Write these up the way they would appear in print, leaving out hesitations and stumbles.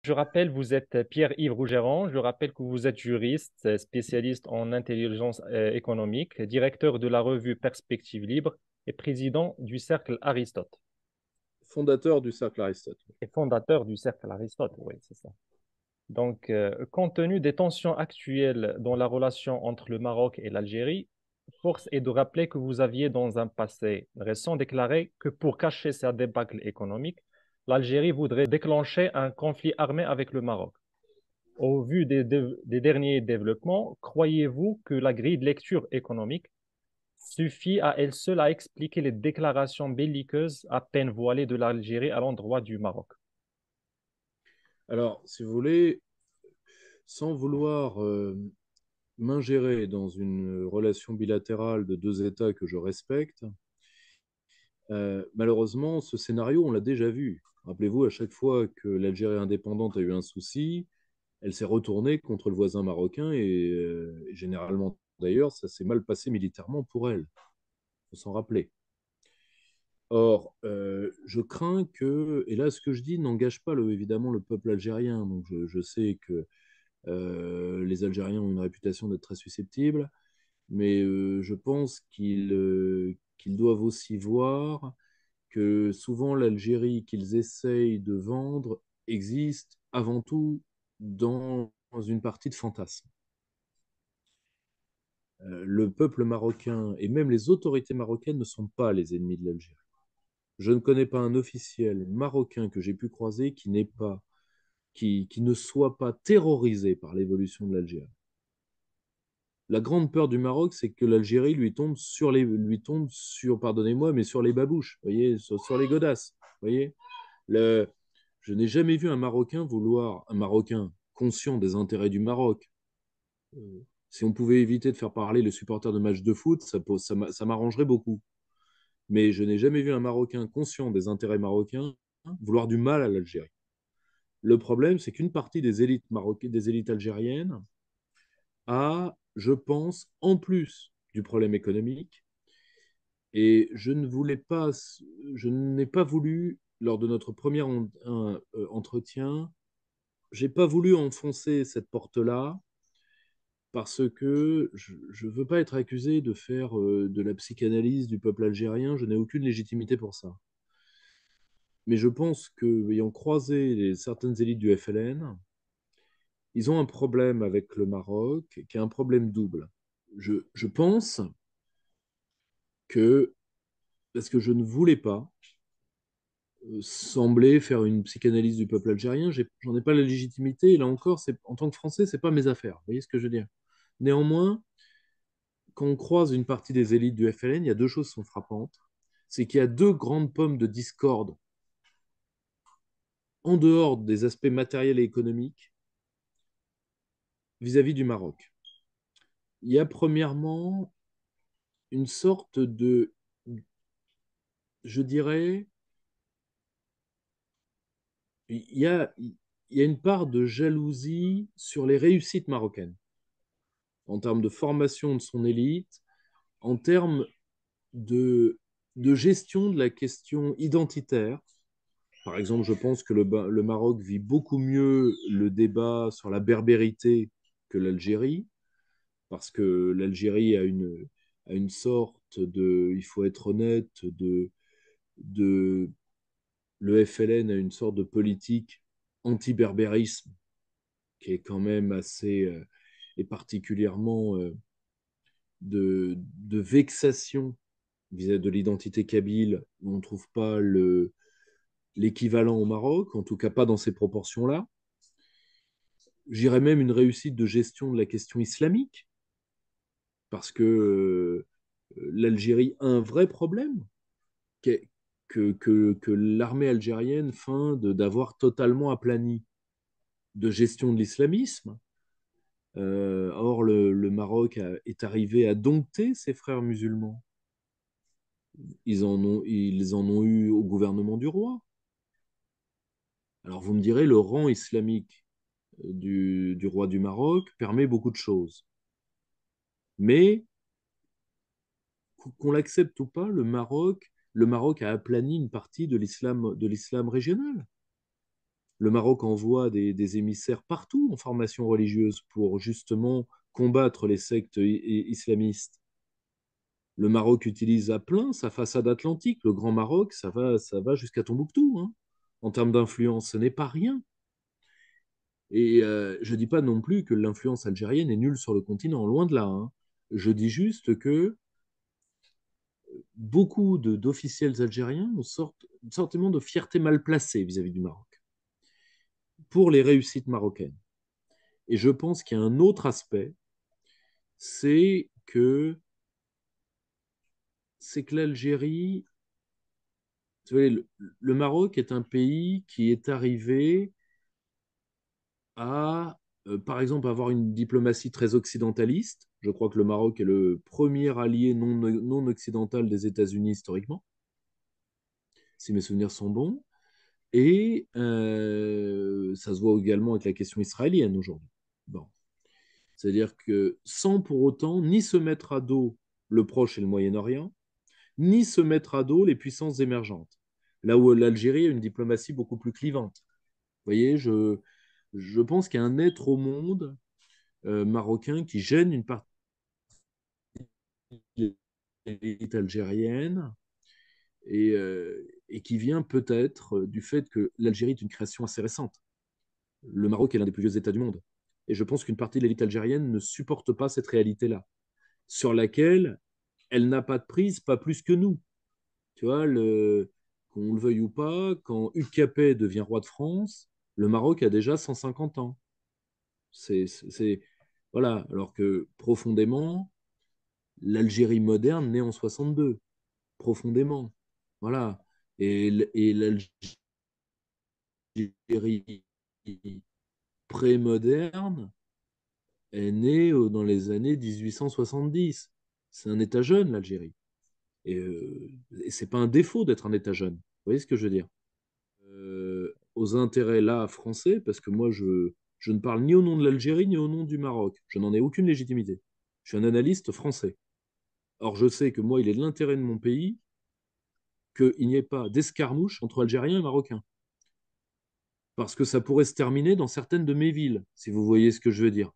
Je rappelle, vous êtes Pierre-Yves Rougeron. Je rappelle que vous êtes juriste, spécialiste en intelligence économique, directeur de la revue Perspective Libre et président du Cercle Aristote. Fondateur du Cercle Aristote. Et fondateur du Cercle Aristote, oui, c'est ça. Donc, compte tenu des tensions actuelles dans la relation entre le Maroc et l'Algérie, force est de rappeler que vous aviez dans un passé récent déclaré que pour cacher sa débâcle économique, l'Algérie voudrait déclencher un conflit armé avec le Maroc. Au vu des derniers développements, croyez-vous que la grille de lecture économique suffit à elle seule à expliquer les déclarations belliqueuses à peine voilées de l'Algérie à l'endroit du Maroc? Alors, si vous voulez, sans vouloir m'ingérer dans une relation bilatérale de deux États que je respecte, malheureusement, ce scénario, on l'a déjà vu. Rappelez-vous, à chaque fois que l'Algérie indépendante a eu un souci, elle s'est retournée contre le voisin marocain et généralement, d'ailleurs, ça s'est mal passé militairement pour elle. Il faut s'en rappeler. Or, je crains que, et là, ce que je dis n'engage pas évidemment le peuple algérien. Donc, je sais que les Algériens ont une réputation d'être très susceptibles, mais je pense qu'ils doivent aussi voir que souvent l'Algérie qu'ils essayent de vendre existe avant tout dans une partie de fantasme. Le peuple marocain et même les autorités marocaines ne sont pas les ennemis de l'Algérie. Je ne connais pas un officiel marocain que j'ai pu croiser qui ne soit pas terrorisé par l'évolution de l'Algérie. La grande peur du Maroc, c'est que l'Algérie lui tombe sur, pardonnez-moi, mais sur les babouches, voyez, sur les godasses, voyez. Le, je n'ai jamais vu un Marocain conscient des intérêts du Maroc. Si on pouvait éviter de faire parler le supporter de match de foot, ça m'arrangerait beaucoup. Mais je n'ai jamais vu un Marocain conscient des intérêts marocains vouloir du mal à l'Algérie. Le problème, c'est qu'une partie des élites marocaines, des élites algériennes, a, je pense, en plus du problème économique, et je n'ai pas voulu, lors de notre premier entretien, j'ai pas voulu enfoncer cette porte-là parce que je veux pas être accusé de faire de la psychanalyse du peuple algérien. Je n'ai aucune légitimité pour ça. Mais je pense que, ayant croisé certaines élites du FLN, ils ont un problème avec le Maroc qui est un problème double. Je pense que, parce que je ne voulais pas sembler faire une psychanalyse du peuple algérien, j'en ai pas la légitimité, et là encore, en tant que Français, c'est pas mes affaires. Vous voyez ce que je veux dire? Néanmoins, quand on croise une partie des élites du FLN, il y a deux choses qui sont frappantes. C'est qu'il y a deux grandes pommes de discorde en dehors des aspects matériels et économiques vis-à-vis du Maroc. Il y a premièrement une sorte de, je dirais, il y a une part de jalousie sur les réussites marocaines, en termes de formation de son élite, en termes de, de gestion de la question identitaire. Par exemple, je pense que le Maroc vit beaucoup mieux le débat sur la berbérité que l'Algérie, parce que l'Algérie a une sorte de, il faut être honnête, de le FLN a une sorte de politique anti-berbérisme qui est quand même assez, et particulièrement de vexation vis-à-vis de l'identité kabyle, où on ne trouve pas l'équivalent au Maroc, en tout cas pas dans ces proportions-là. J'irais même une réussite de gestion de la question islamique, parce que l'Algérie a un vrai problème, que l'armée algérienne feint d'avoir totalement aplani de gestion de l'islamisme. Or, le Maroc est arrivé à dompter ses frères musulmans. Ils en ont eu au gouvernement du roi. Alors vous me direz, le rang islamique du roi du Maroc permet beaucoup de choses. Mais qu'on l'accepte ou pas, le Maroc a aplani une partie de l'islam régional. Le Maroc envoie des émissaires partout en formation religieuse pour justement combattre les sectes islamistes. Le Maroc utilise à plein sa façade atlantique. Le Grand Maroc, ça va jusqu'à Tombouctou, hein. En termes d'influence, ce n'est pas rien. Et je ne dis pas non plus que l'influence algérienne est nulle sur le continent, loin de là, hein. Je dis juste que beaucoup d'officiels algériens ont un sentiment de fierté mal placée vis-à-vis du Maroc pour les réussites marocaines. Et je pense qu'il y a un autre aspect, c'est que l'Algérie, vous savez, le Maroc est un pays qui est arrivé à, par exemple, avoir une diplomatie très occidentaliste. Je crois que le Maroc est le premier allié non occidental des États-Unis historiquement, si mes souvenirs sont bons. Et ça se voit également avec la question israélienne aujourd'hui. Bon. C'est-à-dire que sans pour autant ni se mettre à dos le Proche et le Moyen-Orient, ni se mettre à dos les puissances émergentes. Là où l'Algérie a une diplomatie beaucoup plus clivante. Vous voyez, je pense qu'il y a un être au monde marocain qui gêne une partie de l'élite algérienne et qui vient peut-être du fait que l'Algérie est une création assez récente. Le Maroc est l'un des plus vieux États du monde. Et je pense qu'une partie de l'élite algérienne ne supporte pas cette réalité-là, sur laquelle elle n'a pas de prise, pas plus que nous. Tu vois, qu'on le veuille ou pas, quand Hugues Capet devient roi de France, le Maroc a déjà 150 ans. Voilà, alors que profondément, l'Algérie moderne naît en 62, profondément. Voilà. Et l'Algérie pré-moderne est née dans les années 1870. C'est un État jeune, l'Algérie. Et c'est pas un défaut d'être un État jeune. Vous voyez ce que je veux dire? Aux intérêts là français, parce que moi, je ne parle ni au nom de l'Algérie ni au nom du Maroc. Je n'en ai aucune légitimité. Je suis un analyste français. Or, je sais que moi, il est de l'intérêt de mon pays qu'il n'y ait pas d'escarmouche entre Algériens et Marocains. Parce que ça pourrait se terminer dans certaines de mes villes, si vous voyez ce que je veux dire.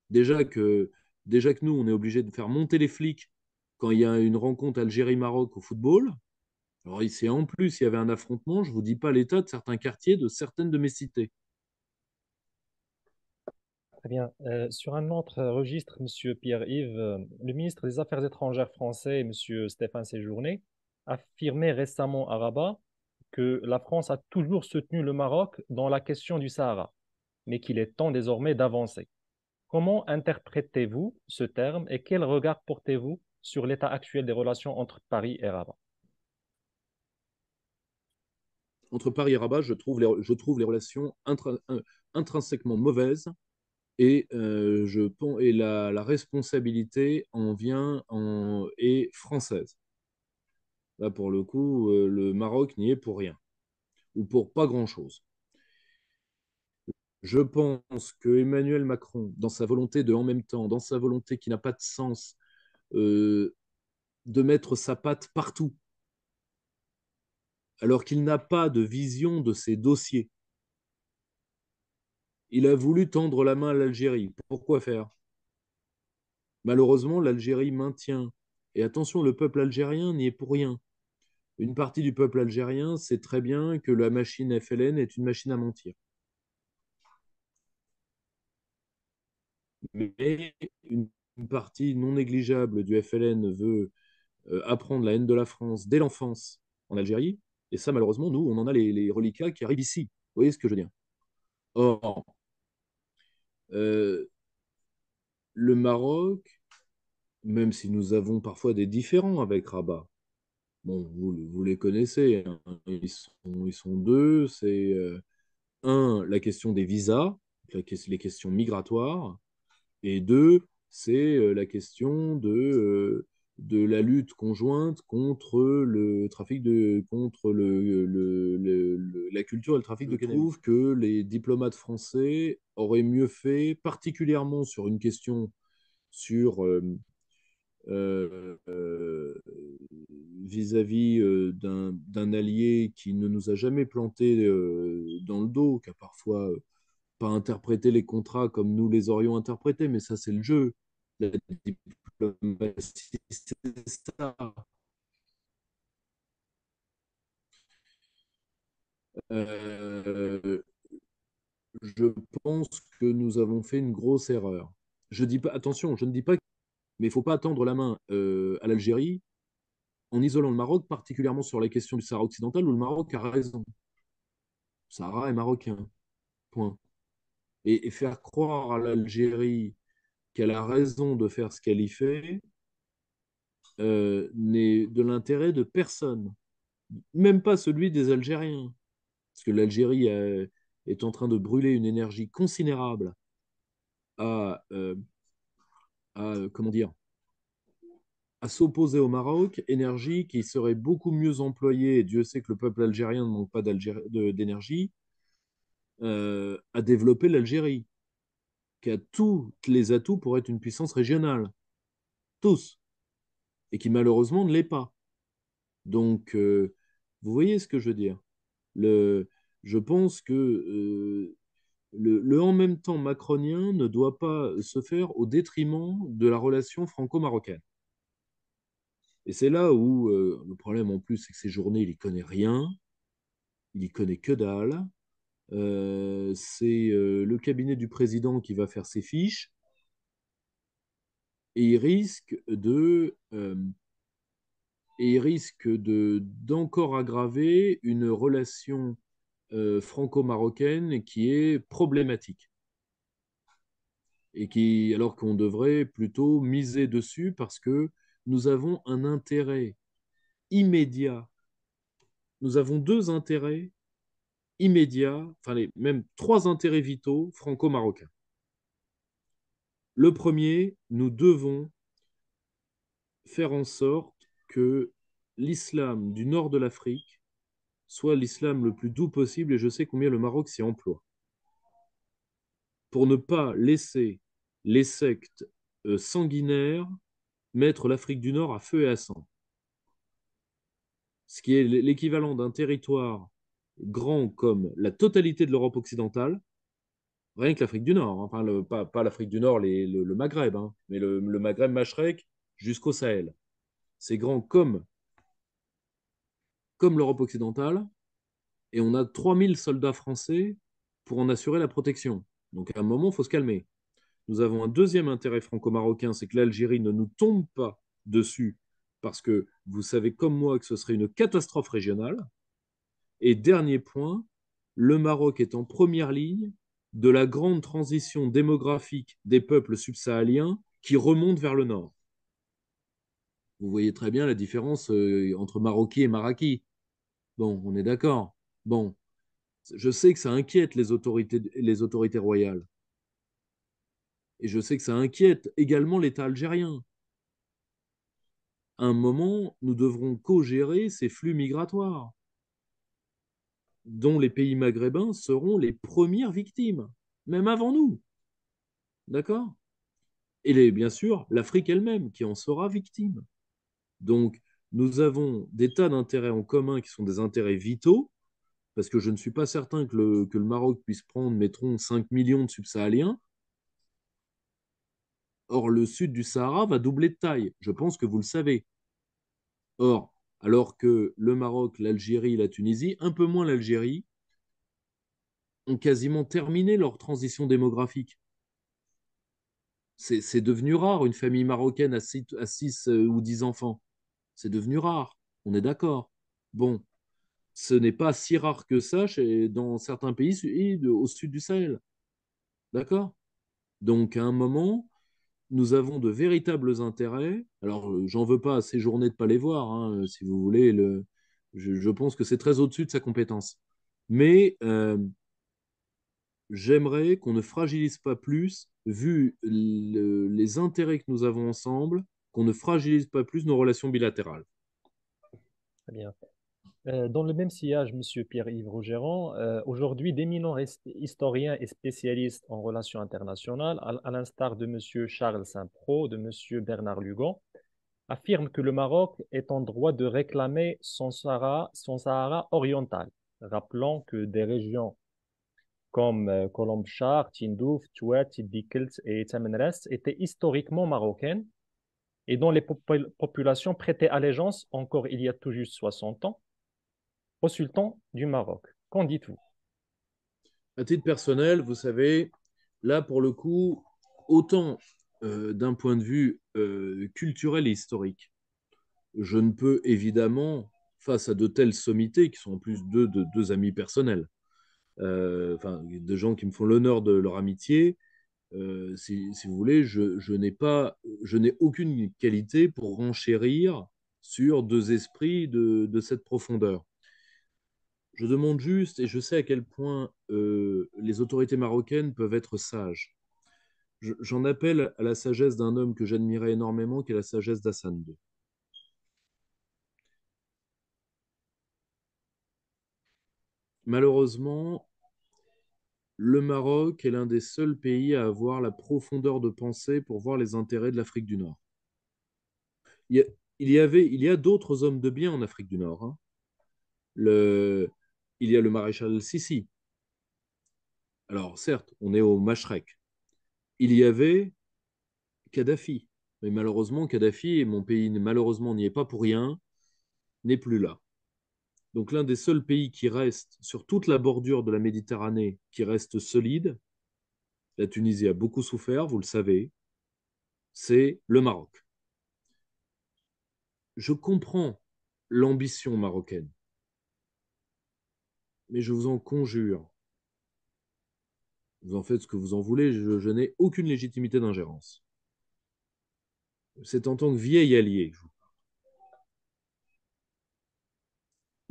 Déjà que, déjà que nous, on est obligé de faire monter les flics quand il y a une rencontre Algérie-Maroc au football. Alors ici, en plus, il y avait un affrontement, je ne vous dis pas l'état de certains quartiers de certaines de mes cités. Très bien. Sur un autre registre, Monsieur Pierre-Yves, le ministre des Affaires étrangères français, Monsieur Stéphane Séjourné, affirmait récemment à Rabat que la France a toujours soutenu le Maroc dans la question du Sahara, mais qu'il est temps désormais d'avancer. Comment interprétez-vous ce terme et quel regard portez-vous sur l'état actuel des relations entre Paris et Rabat? Entre Paris et Rabat, je trouve les relations intrinsèquement mauvaises et la responsabilité est française. Là, pour le coup, le Maroc n'y est pour rien, ou pour pas grand-chose. Je pense que Emmanuel Macron, dans sa volonté de en même temps, dans sa volonté qui n'a pas de sens, euh, de mettre sa patte partout, alors qu'il n'a pas de vision de ses dossiers, il a voulu tendre la main à l'Algérie. Pourquoi faire? Malheureusement, l'Algérie maintient. Et attention, le peuple algérien n'y est pour rien. Une partie du peuple algérien sait très bien que la machine FLN est une machine à mentir. Mais une partie non négligeable du FLN veut apprendre la haine de la France dès l'enfance en Algérie. Et ça, malheureusement, nous, on en a les reliquats qui arrivent ici. Vous voyez ce que je veux dire? Or, euh, le Maroc, même si nous avons parfois des différends avec Rabat, bon, vous les connaissez, hein. Ils sont deux. C'est un, la question des visas, les questions migratoires, et deux, c'est la question de la lutte conjointe contre le trafic contre la culture et le trafic de cannabis. Je trouve que les diplomates français auraient mieux fait, particulièrement sur une question sur vis-à-vis d'un allié qui ne nous a jamais planté dans le dos, qui a parfois pas interprété les contrats comme nous les aurions interprétés, mais ça c'est le jeu. La diplomatie, c'est ça. Euh, je pense que nous avons fait une grosse erreur. Je dis pas, attention, je ne dis pas, mais il faut pas attendre la main à l'Algérie en isolant le Maroc, particulièrement sur la question du Sahara occidental, où le Maroc a raison. Le Sahara est marocain, point. Et faire croire à l'Algérie qu'elle a raison de faire ce qu'elle y fait n'est de l'intérêt de personne, même pas celui des Algériens, parce que l'Algérie est en train de brûler une énergie considérable à, comment dire, à s'opposer au Maroc, énergie qui serait beaucoup mieux employée, et Dieu sait que le peuple algérien ne manque pas d'énergie, à développer l'Algérie, qui a tous les atouts pour être une puissance régionale, tous, et qui malheureusement ne l'est pas. Donc, vous voyez ce que je veux dire. Le, je pense que le en même temps macronien ne doit pas se faire au détriment de la relation franco-marocaine. Et c'est là où le problème en plus, c'est que ces journées, il y connaît rien, il y connaît que dalle. C'est le cabinet du président qui va faire ses fiches et il risque d'encore aggraver une relation franco-marocaine qui est problématique et qui, alors qu'on devrait plutôt miser dessus parce que nous avons un intérêt immédiat. Nous avons deux intérêts immédiats, enfin même trois intérêts vitaux franco-marocains. Le premier, nous devons faire en sorte que l'islam du nord de l'Afrique soit l'islam le plus doux possible, et je sais combien le Maroc s'y emploie, pour ne pas laisser les sectes sanguinaires mettre l'Afrique du Nord à feu et à sang. Ce qui est l'équivalent d'un territoire grand comme la totalité de l'Europe occidentale, rien que l'Afrique du Nord, hein, enfin, pas l'Afrique du Nord, le Maghreb, hein, mais le Maghreb Machrek jusqu'au Sahel. C'est grand comme l'Europe occidentale, et on a 3000 soldats français pour en assurer la protection. Donc à un moment, il faut se calmer. Nous avons un deuxième intérêt franco-marocain, c'est que l'Algérie ne nous tombe pas dessus, parce que vous savez comme moi que ce serait une catastrophe régionale. Et dernier point, le Maroc est en première ligne de la grande transition démographique des peuples subsahariens qui remontent vers le nord. Vous voyez très bien la différence entre Maroquis et Maraki. Bon, on est d'accord. Bon, je sais que ça inquiète les autorités royales. Et je sais que ça inquiète également l'État algérien. À un moment, nous devrons co-gérer ces flux migratoires, dont les pays maghrébins seront les premières victimes, même avant nous. D'accord? Et bien sûr, l'Afrique elle-même qui en sera victime. Donc, nous avons des tas d'intérêts en commun qui sont des intérêts vitaux, parce que je ne suis pas certain que le Maroc puisse prendre, mettons, 5 millions de subsahariens. Or, le sud du Sahara va doubler de taille. Je pense que vous le savez. Or, alors que le Maroc, l'Algérie, la Tunisie, un peu moins l'Algérie, ont quasiment terminé leur transition démographique. C'est devenu rare une famille marocaine à 6 ou 10 enfants. C'est devenu rare, on est d'accord. Bon, ce n'est pas si rare que ça dans certains pays au sud du Sahel. D'accord? Donc, à un moment, nous avons de véritables intérêts. Alors, j'en veux pas à ces journées de ne pas les voir, hein, si vous voulez. Je pense que c'est très au-dessus de sa compétence. Mais j'aimerais qu'on ne fragilise pas plus, vu les intérêts que nous avons ensemble, qu'on ne fragilise pas plus nos relations bilatérales. Très bien. Dans le même sillage, Monsieur Pierre-Yves Rougeron, aujourd'hui, d'éminents historiens et spécialistes en relations internationales, à l'instar de Monsieur Charles Saint-Pro, de Monsieur Bernard Lugan, affirme que le Maroc est en droit de réclamer son Sahara oriental, rappelant que des régions comme Kolomchar, Tindouf, Touat, Dikelt et Tamanrasset étaient historiquement marocaines et dont les populations prêtaient allégeance, encore il y a tout juste 60 ans, au sultan du Maroc. Qu'en dites-vous? À titre personnel, vous savez, là, pour le coup, autant d'un point de vue culturel et historique, je ne peux évidemment, face à de telles sommités, qui sont en plus deux amis personnels, enfin, de gens qui me font l'honneur de leur amitié, si vous voulez, je n'ai aucune qualité pour renchérir sur deux esprits de cette profondeur. Je demande juste, et je sais à quel point les autorités marocaines peuvent être sages. J'en appelle à la sagesse d'un homme que j'admirais énormément, qui est la sagesse d'Hassan II. Malheureusement, le Maroc est l'un des seuls pays à avoir la profondeur de pensée pour voir les intérêts de l'Afrique du Nord. Il y a, il y a d'autres hommes de bien en Afrique du Nord, hein. Le, il y a le maréchal Sissi. Alors, certes, on est au Machrek. Il y avait Kadhafi. Mais malheureusement, Kadhafi, et mon pays malheureusement n'y est pas pour rien, n'est plus là. Donc l'un des seuls pays qui reste sur toute la bordure de la Méditerranée, qui reste solide, la Tunisie a beaucoup souffert, vous le savez, c'est le Maroc. Je comprends l'ambition marocaine, mais je vous en conjure, vous en faites ce que vous en voulez, je n'ai aucune légitimité d'ingérence. C'est en tant que vieil allié que je vous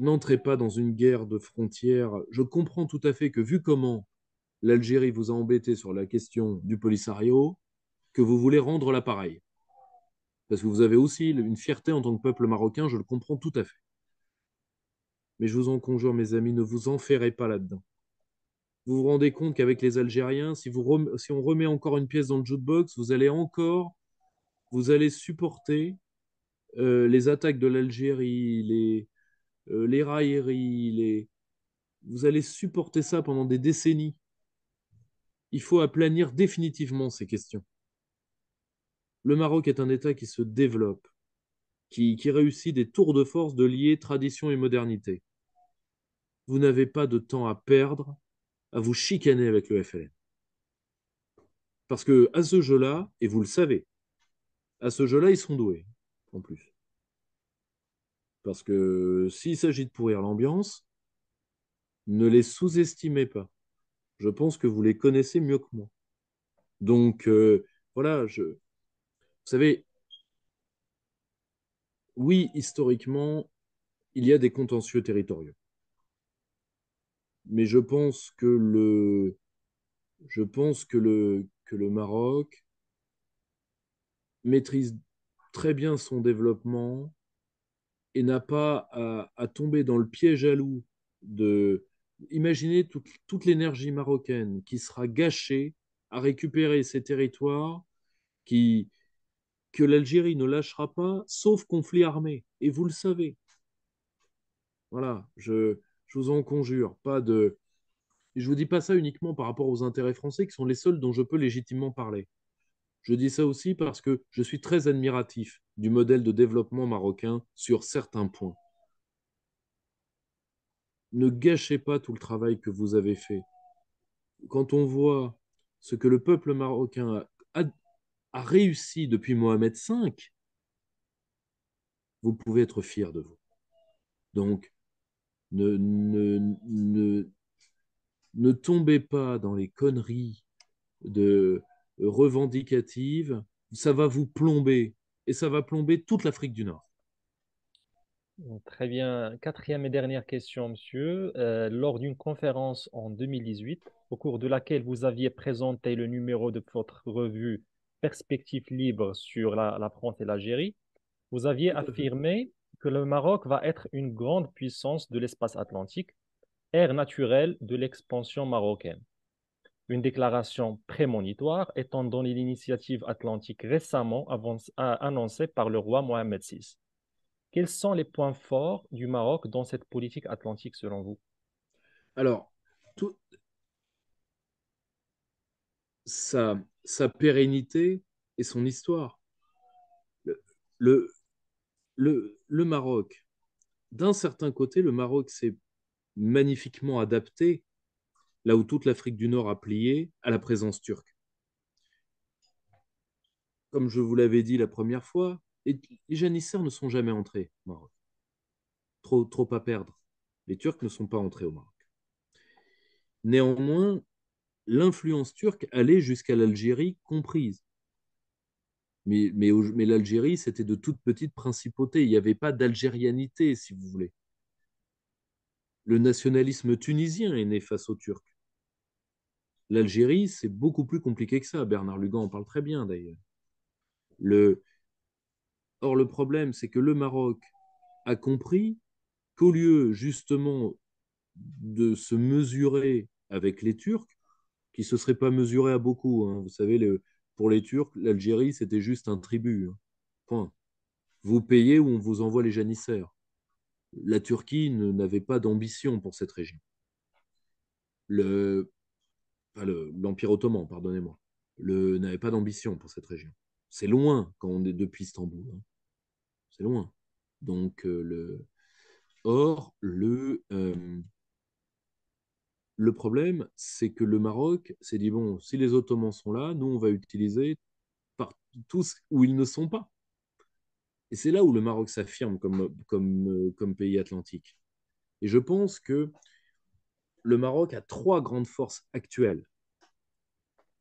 n'entrez pas dans une guerre de frontières. Je comprends tout à fait que, vu comment l'Algérie vous a embêté sur la question du Polisario, que vous voulez rendre l'appareil. Parce que vous avez aussi une fierté en tant que peuple marocain, je le comprends tout à fait. Mais je vous en conjure, mes amis, ne vous enferrez pas là-dedans. Vous vous rendez compte qu'avec les Algériens, si on remet encore une pièce dans le jukebox, vous allez supporter les attaques de l'Algérie, les railleries, vous allez supporter ça pendant des décennies. Il faut aplanir définitivement ces questions. Le Maroc est un État qui se développe, qui réussit des tours de force de lier tradition et modernité. Vous n'avez pas de temps à perdre à vous chicaner avec le FLN. Parce que à ce jeu-là, et vous le savez, à ce jeu-là, ils sont doués, en plus. Parce que s'il s'agit de pourrir l'ambiance, ne les sous-estimez pas. Je pense que vous les connaissez mieux que moi. Donc, voilà, vous savez, oui, historiquement, il y a des contentieux territoriaux. Mais je pense que le Maroc maîtrise très bien son développement et n'a pas à tomber dans le piège jaloux de... Imaginez toute l'énergie marocaine qui sera gâchée à récupérer ces territoires qui, que l'Algérie ne lâchera pas, sauf conflit armé. Et vous le savez. Voilà, je vous en conjure, pas de... Je vous dis pas ça uniquement par rapport aux intérêts français, qui sont les seuls dont je peux légitimement parler. Je dis ça aussi parce que je suis très admiratif du modèle de développement marocain sur certains points. Ne gâchez pas tout le travail que vous avez fait. Quand on voit ce que le peuple marocain a réussi depuis Mohamed V, vous pouvez être fier de vous. Donc, ne, ne tombez pas dans les conneries de revendicatives. Ça va vous plomber. Et ça va plomber toute l'Afrique du Nord. Très bien. Quatrième et dernière question, monsieur. Lors d'une conférence en 2018, au cours de laquelle vous aviez présenté le numéro de votre revue Perspectives libres sur la France et l'Algérie, vous aviez Tout à fait. affirmé que le Maroc va être une grande puissance de l'espace atlantique, aire naturelle de l'expansion marocaine. Une déclaration prémonitoire étant donné l'initiative atlantique récemment annoncée par le roi Mohamed VI. Quels sont les points forts du Maroc dans cette politique atlantique selon vous? Alors, tout, sa pérennité et son histoire. Le, le, le Maroc, d'un certain côté, le Maroc s'est magnifiquement adapté, là où toute l'Afrique du Nord a plié, à la présence turque. Comme je vous l'avais dit la première fois, les janissaires ne sont jamais entrés au Maroc. Trop à perdre. Les Turcs ne sont pas entrés au Maroc. Néanmoins, l'influence turque allait jusqu'à l'Algérie comprise. Mais l'Algérie, c'était de toute petite principauté. Il n'y avait pas d'algérianité, si vous voulez. Le nationalisme tunisien est né face aux Turcs. L'Algérie, c'est beaucoup plus compliqué que ça. Bernard Lugan en parle très bien, d'ailleurs. Le... Or, le problème, c'est que le Maroc a compris qu'au lieu, justement, de se mesurer avec les Turcs, qui ne se seraient pas mesurés à beaucoup, hein. Vous savez, pour les Turcs, l'Algérie, c'était juste un tribut, hein. Point. Vous payez ou on vous envoie les janissaires. La Turquie n'avait pas d'ambition pour cette région. Le, L'Empire ottoman, pardonnez-moi, n'avait pas d'ambition pour cette région. C'est loin quand on est depuis Istanbul, hein. C'est loin. Donc, or, le problème, c'est que le Maroc s'est dit, bon, si les Ottomans sont là, nous, on va utiliser par tous où ils ne sont pas. Et c'est là où le Maroc s'affirme comme pays atlantique. Et je pense que le Maroc a trois grandes forces actuelles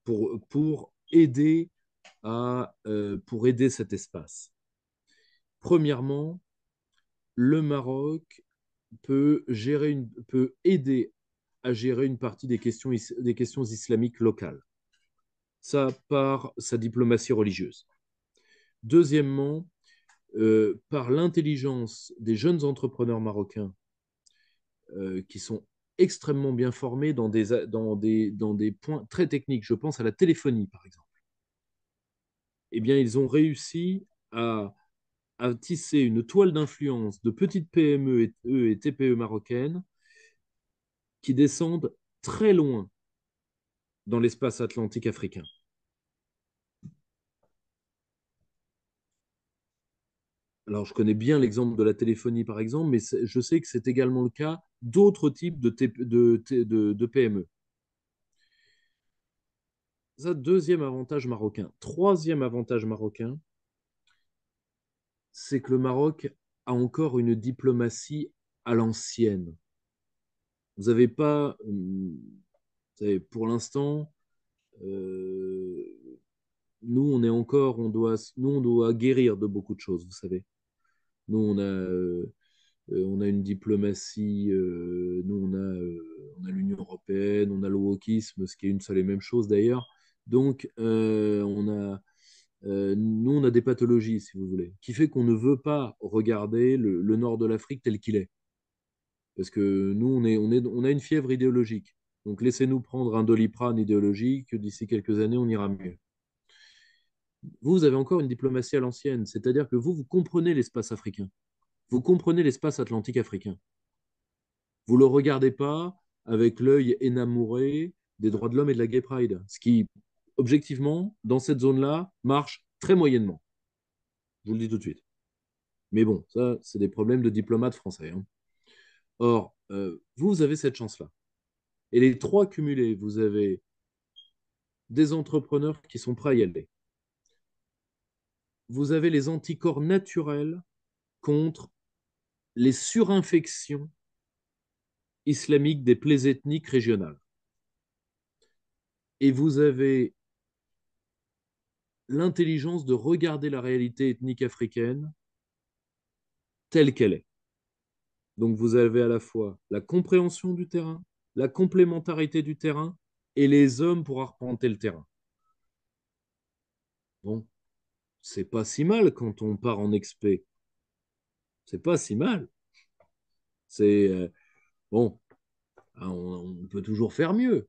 pour aider pour aider cet espace. Premièrement, le Maroc peut aider à gérer une partie des questions islamiques locales. Ça par sa diplomatie religieuse. Deuxièmement, par l'intelligence des jeunes entrepreneurs marocains qui sont extrêmement bien formés dans des points très techniques. Je pense à la téléphonie, par exemple. Eh bien, ils ont réussi à tisser une toile d'influence de petites PME et TPE marocaines qui descendent très loin dans l'espace atlantique africain. Alors, je connais bien l'exemple de la téléphonie, par exemple, mais je sais que c'est également le cas d'autres types de PME. Ça, deuxième avantage marocain. Troisième avantage marocain, c'est que le Maroc a encore une diplomatie à l'ancienne. Vous n'avez pas, vous savez, pour l'instant, euh, nous, on doit guérir de beaucoup de choses, vous savez. Nous, on a une diplomatie, on a l'Union européenne, on a le wokisme, ce qui est une seule et même chose d'ailleurs. Donc, nous, on a des pathologies, si vous voulez, qui fait qu'on ne veut pas regarder le nord de l'Afrique tel qu'il est. Parce que nous, on a une fièvre idéologique. Donc, laissez-nous prendre un Doliprane idéologique, d'ici quelques années, on ira mieux. Vous avez encore une diplomatie à l'ancienne, c'est-à-dire que vous comprenez l'espace africain, vous comprenez l'espace atlantique africain. Vous ne le regardez pas avec l'œil énamouré des droits de l'homme et de la gay pride, ce qui, objectivement, dans cette zone-là, marche très moyennement. Je vous le dis tout de suite. Mais bon, ça, c'est des problèmes de diplomates français, hein. Or, vous avez cette chance-là. Et les trois cumulés, vous avez des entrepreneurs qui sont prêts à y aller. Vous avez les anticorps naturels contre les surinfections islamiques des plaies ethniques régionales. Et vous avez l'intelligence de regarder la réalité ethnique africaine telle qu'elle est. Donc vous avez à la fois la compréhension du terrain, la complémentarité du terrain et les hommes pour arpenter le terrain. Bon, c'est pas si mal quand on part en expé. C'est pas si mal. C'est bon, on peut toujours faire mieux.